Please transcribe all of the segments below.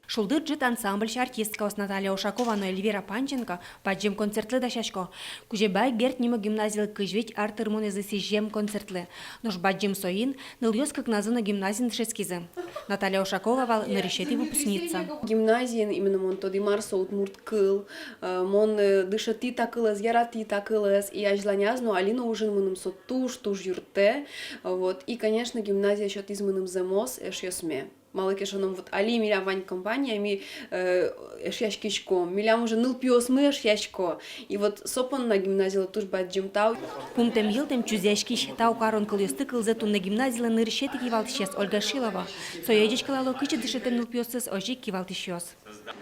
Шулдыр джит ансамбль артистка Наталья Ушакова, но Эльвира Панченко баджим концертлы да шашко. Кужебай герт нимо гимназиялы кыжвить артырмуны засижем концертлы. Нож баджим соин ныльёс как назына гимназин шескизы. Наталья Ушакова вал на решети выпускница. Гимназиен именно мон то димарсо утмурт кыл, мон дышати такылас, ярати такылас, и ажланязну алина ужин мыным со туж юрте, вот. И конечно гимназия счет из мыным замос эшьосме. Малыки шоном вот али миля вань компания ми эшьяшкишко, милям уже ныл пиос мы эшьяшко. И вот сопон на гимназию туж баджим тау. Пунктем елтем чузяшкиш тау карон кыльосты кылзетун на гимназиялы на решети кивалтишес Ольга Шилова. Соедечка лало кычы дышетен ныл пиосыз ожик кивалтишес.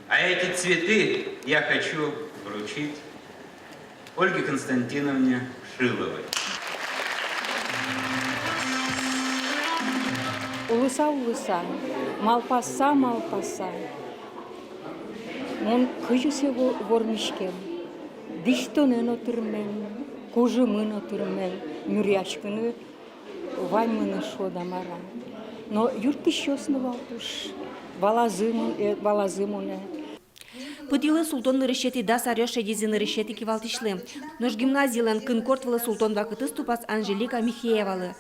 А эти цветы я хочу вручить Ольге Константиновне Шиловой. Улыса, малпаса. Мон кыжысе вормишкем, диштонен отырмен, кожымын отырмен, мюрячкыны ваймыны шодамара. Но юртышёсны валтуш, валазымуне. Пыдилы султон решети да сарёш едизин решети кивалтишлы. Нож гимназиялан кынкортвалы султон вакыты ступас Анжелика Михеевалы.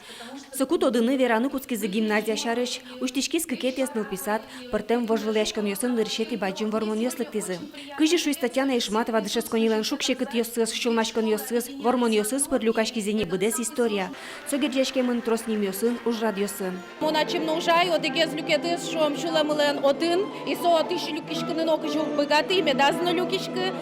Сокут одыны вераны куцкизы гимназия шарыш, уштишкиз кыкет ясныл писат, пыртем вожвылешкан йосын решети баджим вормон йослыктизы. Кыжи шуй Татьяна Ишматова дышесконилан шукшекыт йосыз, шулмашкан йосыз, вормон йосыз пыр люкашкизине быдес история. Согердяшкемын тросним йосын, ужрад йосын. Моначим нужай, одегез люкедыз, шом шуламылен один, и со атиши люкишкынын окыжу богаты, медазны люкишкы,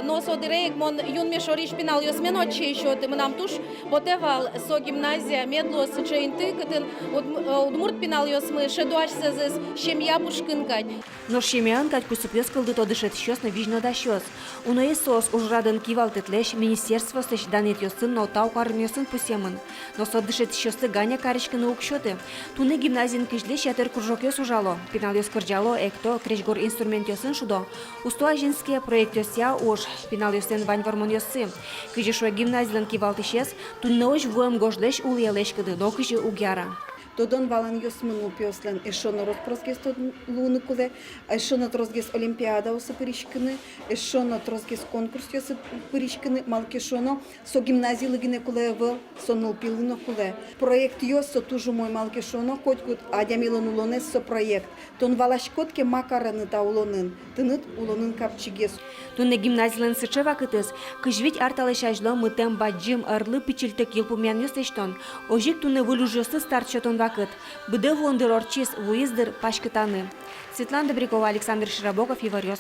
но со дирек мон юн мешориш пинал йосмен очи еще, ты нам туш, потевал со гимназия медлос чейнты, кытын удмурт пинал йосмы, шедуачсызыз, шемья пушкынкать. Но шемянкать кусупес кылды тодышет щёс на вижно да щёс. Уно есос ужрадын кивалтетлеш министерство сыш данет йосын, но тау карын йосын пусемын. Но содышет щёсы ганя каричкыны укшёты. Туны гимназин кишлеш ятыр кружок йос ужало. Пинал йос кырджало, экто, крешгор инструмент йосын шудо. Устоа женские проект йося уж, пинал йосен вань вормон йосы. Кыжи шуэ гимназилан кивалтешес, тунны ош вуэм гожлеш улиелеш кыды, но кыжи угяра. Тодон валан йосмыну пёслен эшона роспросгес луны куле, эшона тросгес олимпиада осы пыришкыны, эшона тросгес конкурс йосы пыришкыны, малкешоно со гимназиялы гине куле в сонул пилыно куле. Проект йосо тужу мой малкешоно, котькут адямилон улонес со проект. Тон валашкотке макараны та улонын, тыныт улонын капчигес. Тунны гимназилан сычы вакытыз, кыжвить арталышажло мытем баджим арлы пичилтек елпумян йостештон, ожик тунны вылюжосы старчотон вакыт, быды вондыр орчис, вуиздыр пашкытаны. Светлана Добрякова, Александр Широбоков, Еварёс.